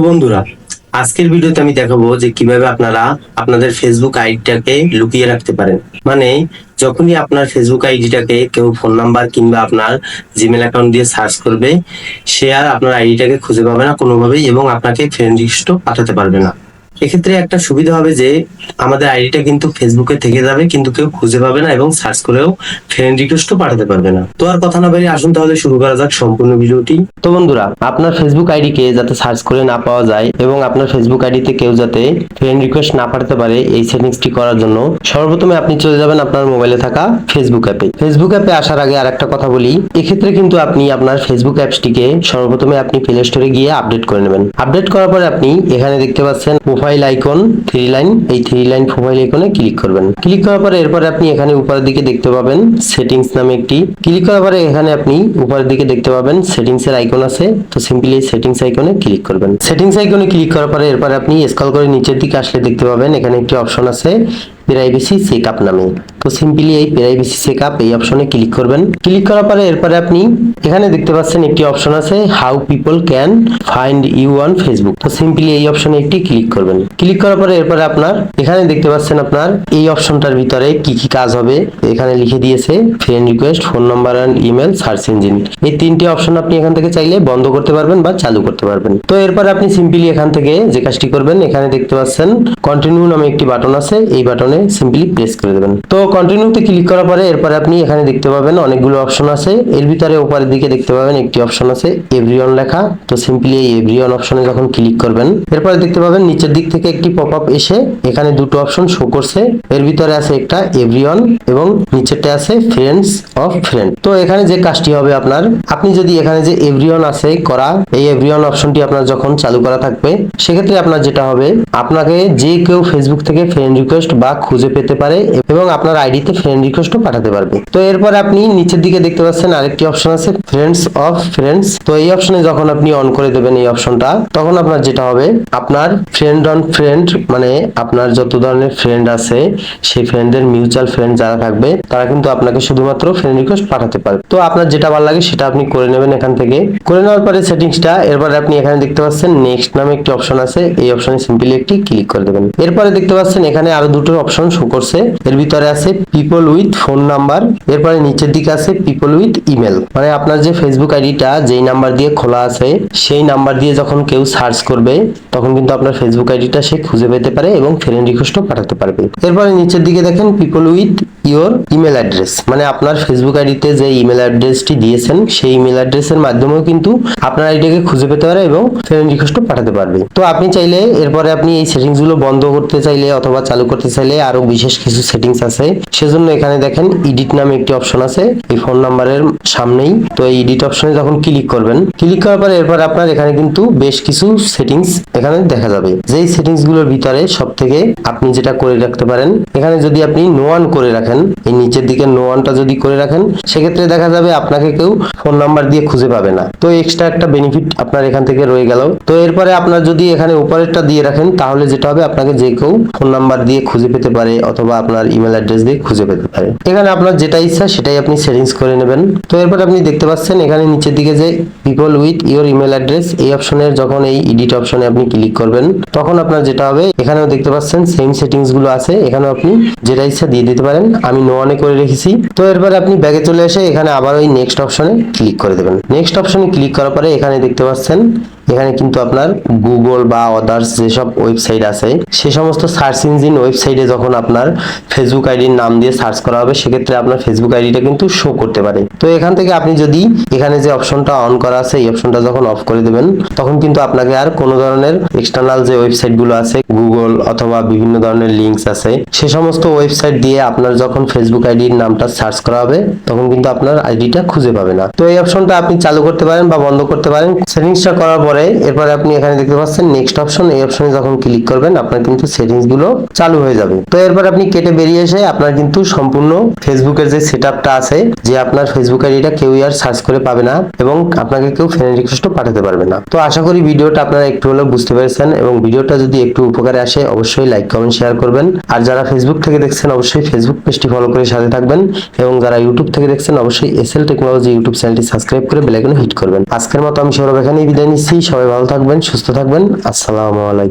বন্ধুরা, আজকের ভিডিওতে আমি দেখাবো যে কিভাবে আপনারা আপনাদের ফেসবুক আইডিটাকে লুকিয়ে রাখতে পারেন। মানে যখনই আপনার ফেসবুক আইডিটাকে কেউ ফোন নাম্বার কিংবা আপনার জিমেল অ্যাকাউন্ট দিয়ে সার্চ করবে, সে আর আপনার আইডিটাকে খুঁজে পাবে না কোনোভাবেই এবং আপনাকে ফ্রেন্ড রিকোয়েস্টও পাঠাতে পারবে না। এক্ষেত্রে একটা সুবিধা হবে যে আমাদের আইডিটা কিন্তু ফেসবুকে থেকে যাবে, কিন্তু কেউ খুঁজে পাবে না এবং সার্চ করেও ফ্রেন্ড রিকোয়েস্টও পাঠাতে পারবে না। তো আর কথা না বাড়িয়ে আসুন তাহলে শুরু করা যাক সম্পূর্ণ ভিডিওটি। তো বন্ধুরা, আপনার ফেসবুক আইডিকে যাতে সার্চ করে না পাওয়া যায় এবং আপনার ফেসবুক আইডিতে কেউ যাতে ফ্রেন্ড রিকোয়েস্ট না পাঠাতে পারে, এই সেটিংসটি করার জন্য সর্বপ্রথমে আপনি চলে যাবেন আপনার মোবাইলে থাকা ফেসবুক অ্যাপে। ফেসবুক অ্যাপে আসার আগে আরেকটা কথা বলি, এক্ষেত্রে কিন্তু আপনি আপনার ফেসবুক অ্যাপসটিকে সর্বপ্রথমে আপনি প্লে স্টোরে গিয়ে আপডেট করে নেবেন। আপডেট করার পরে আপনি এখানে দেখতে পাচ্ছেন প্রোফাইল আইকন থ্রি লাইন, এই থ্রি লাইন প্রোফাইল আইকনে ক্লিক করবেন। ক্লিক করার পরে এরপরে আপনি এখানে উপরের দিকে দেখতে পাবেন সেটিংস নামে একটি, ক্লিক করার পরে এখানে আপনি উপরের দিকে দেখতে পাবেন সেটিংস এর আইকন আছে। তো সিম্পলি এই সেটিংস আইকনে ক্লিক করবেন। সেটিংস আইকনে ক্লিক করার পরে এরপরে আপনি স্ক্রল করে নিচের দিকে আসলে দেখতে পাবেন এখানে একটি অপশন আছে প্রাইভেসি চেকআপ নামে। তো সিম্পলি এই প্রাইভেসি চেকআপ এই অপশনে ক্লিক করবেন। ক্লিক করার পরে এরপরে আপনি এখানে দেখতে পাচ্ছেন একটি অপশন আছে how people can find you on Facebook. তো সিম্পলি এই অপশনে একটি ক্লিক করবেন। ক্লিক করার পরে এরপরে আপনার এখানে দেখতে পাচ্ছেন আপনার এই অপশনটার ভিতরে কি কি কাজ হবে এখানে লিখে দিয়েছে friend request, phone number and email, search engine. এই তিনটি অপশন আপনি এখান থেকে চাইলে বন্ধ করতে পারবেন বা চালু করতে পারবেন। তো এরপরে আপনি সিম্পলি এখান থেকে যে কাজটি করবেন, এখানে দেখতে পাচ্ছেন কন্টিনিউ নামে একটি বাটন আছে, এই বাটনে সিম্পলি প্রেস করে দেবেন। তো কন্টিনিউতে ক্লিক করার পরে এরপরে আপনি এখানে দেখতে পাবেন অনেকগুলো অপশন আছে, এর ভিতরে উপরের দিকে দেখতে পাবেন একটি অপশন আছে এভরিওয়ান লেখা। তো সিম্পলি এই এভরিওয়ান অপশনে যখন ক্লিক করবেন এরপরে দেখতে পাবেন নিচের দিক থেকে একটি পপআপ এসে এখানে দুটো অপশন শো করছে, এর ভিতরে আছে একটা এভরিওয়ান এবং নিচেরটা আছে ফ্রেন্ডস অফ ফ্রেন্ড। তো এখানে যে কাজটি হবে আপনার, আপনি যদি এখানে যে এভরিওয়ান আছে করা, এই এভরিওয়ান অপশনটি আপনার যখন চালু করা থাকবে সেক্ষেত্রে আপনার যেটা হবে আপনাকে যে কেউ ফেসবুক থেকে ফ্রেন্ড রিকোয়েস্ট বা খুঁজে পেতে পারে এবং আপনার আইডিতে ফ্রেন্ড রিকোয়েস্টও পাঠাতে পারবে। তো এরপর আপনি নিচের দিকে দেখতে পাচ্ছেন আরেকটি অপশন আছে ফ্রেন্ডস অফ ফ্রেন্ডস। তো এই অপশনে যখন আপনি অন করে দেবেন এই অপশনটা, তখন আপনার যেটা হবে আপনার ফ্রেন্ড অন ফ্রেন্ড, মানে আপনার যত ধরনের ফ্রেন্ড আছে সেই ফ্রেন্ডের মিউচুয়াল ফ্রেন্ড যারা থাকবে তারা কিন্তু আপনাকে শুধুমাত্র ফ্রেন্ড রিকোয়েস্ট পাঠাতে পারবে। তো আপনার যেটা ভালো লাগে সেটা আপনি করে নেবেন এখান থেকে। করে নেওয়ার পরে সেটিংসটা এরপরে আপনি এখানে দেখতে পাচ্ছেন নেক্সট নামে একটি অপশন আছে, এই অপশনে সিম্পলি একটি ক্লিক করে দেবেন। এরপরে দেখতে পাচ্ছেন এখানে আরো দুটো অপশন শো করছে, এর ভিতরে আছে পিপল উইথ ফোন নাম্বার, এরপরে নিচের দিকে আছে পিপল উইথ ইমেল। মানে আপনার যে ফেসবুক আইডিটা যেই নাম্বার দিয়ে খোলা আছে সেই নাম্বার দিয়ে যখন কেউ সার্চ করবে তখন কিন্তু আপনার ফেসবুক আইডিটা সে খুঁজে পেতে পারে এবং ফ্রেন্ড রিকোয়েস্টও পাঠাতে পারবে। এরপরে নিচের দিকে দেখেন people with your email address, মানে আপনার ফেসবুক আইডিতে যে ইমেল অ্যাড্রেসটি দিয়েছেন সেই ইমেল অ্যাড্রেসের মাধ্যমেও কিন্তু আপনার আইডিকে খুঁজে পেতে পারে এবং ফ্রেন্ড রিকোয়েস্টও পাঠাতে পারবে। তো আপনি চাইলে এরপরে আপনি এই সেটিংস গুলো বন্ধ করতে চাইলে অথবা চালু করতে চাইলে আরো বিশেষ কিছু সেটিংস আছে, সেজন্য এখানে দেখেন এডিট নামে একটি অপশন আছে এই ফোন নাম্বারের সামনেই। তো এই এডিট অপশনে যখন ক্লিক করবেন, ক্লিক করার পরে এরপর আপনার এখানে কিন্তু বেশ কিছু সেটিংস এখানে দেখা যাবে, যেই সেটিংস গুলোর ভিতরে সব থেকে আপনি যেটা করে রাখতে পারেন, এখানে যদি আপনি নো ওয়ান করে রাখেন, এই নিচের দিকে নো ওয়ানটা যদি করে রাখেন সেক্ষেত্রে দেখা যাবে আপনাকে কেউ ফোন নাম্বার দিয়ে খুঁজে পাবে না। তো এক্সট্রা একটা বেনিফিট আপনার এখান থেকে রয়ে গেল। তো এরপরে আপনার যদি এখানে উপরেরটা দিয়ে রাখেন তাহলে যেটা হবে আপনাকে যে কেউ ফোন নাম্বার দিয়ে খুঁজে পেতে পারে অথবা আপনার ইমেল অ্যাড্রেস দিয়ে খুঁজে পেতে পারে। এখানে আপনার যেটা ইচ্ছা সেটাই আপনি সেটিংস করে নেবেন। তো এরপর আপনি দেখতে পাচ্ছেন এখানে নিচের দিকে যে people with your email address, এই অপশনের যখন এই এডিট অপশনে আপনি ক্লিক করবেন তখন আপনার যেটা হবে এখানেও দেখতে পাচ্ছেন সেম সেটিংস গুলো আছে, এখানেও আপনি যেটা ইচ্ছা দিয়ে দিতে পারেন। আমি নো ওয়ানে করে রেখেছি। তো এরপর আপনি ব্যাগে চলে এসে এখানে আবার ওই নেক্সট অপশনে ক্লিক করে দেবেন। নেক্সট অপশনে ক্লিক করার পরে এখানে দেখতে পাচ্ছেন এখানে কিন্তু আপনার গুগল বা আদার্স যেসব ওয়েবসাইট আছে সে সমস্ত সার্চ ইঞ্জিন ওয়েবসাইটে যখন আপনার ফেসবুক আইডির নাম দিয়ে সার্চ করা হবে সেক্ষেত্রে আপনার ফেসবুক আইডিটা কিন্তু শো করতে পারে। তো এখান থেকে আপনি যদি এখানে যে অপশনটা অন করা আছে এই অপশনটা যখন অফ করে দেবেন তখন কিন্তু আপনাকে আর কোনো ধরনের এক্সটার্নাল যে ওয়েবসাইট গুলো আছে গুগল অথবা বিভিন্ন ধরনের লিঙ্কস আছে সে সমস্ত ওয়েবসাইট দিয়ে আপনার যখন ফেসবুক আইডির নামটা সার্চ করা হবে তখন কিন্তু আপনার আইডিটা খুঁজে পাবে না। তো এই অপশনটা আপনি চালু করতে পারেন বা বন্ধ করতে পারেন। সেটিংসটা করার পরে এরপরে আপনি এখানে দেখতে পাচ্ছেন নেক্সট অপশন, এই অপশনে যখন ক্লিক করবেন আপনার কিন্তু সেটিংস গুলো চালু হয়ে যাবে। তো এরপর আপনি কেটে বেরিয়ে এসে আপনার কিন্তু সম্পূর্ণ ফেসবুকের যে সেটআপটা আছে যে আপনার ফেসবুক আইডিটা কেউ আর সার্চ করে পাবে না এবং আপনাকে কেউ ফ্রেন্ড রিকোয়েস্টও পাঠাতে পারবে না। তো আশা করি ভিডিওটা আপনারা একটু হলেও বুঝতে পেরেছেন এবং ভিডিওটা যদি একটু উপকারে আসে অবশ্যই লাইক কমেন্ট শেয়ার করবেন। আর যারা ফেসবুক থেকে দেখছেন অবশ্যই ফেসবুক পেজটি ফলো করে সাথে থাকবেন এবং যারা ইউটিউব থেকে দেখছেন অবশ্যই এসএল টেকনোলজি ইউটিউব চ্যানেলটি সাবস্ক্রাইব করে বেল আইকনে হিট করবেন। আজকের মতো আমি সৌরভ এখানেই বিদায় নিচ্ছি। সবাই ভালো থাকবেন, সুস্থ থাকবেন। আসসালামু আলাইকুম।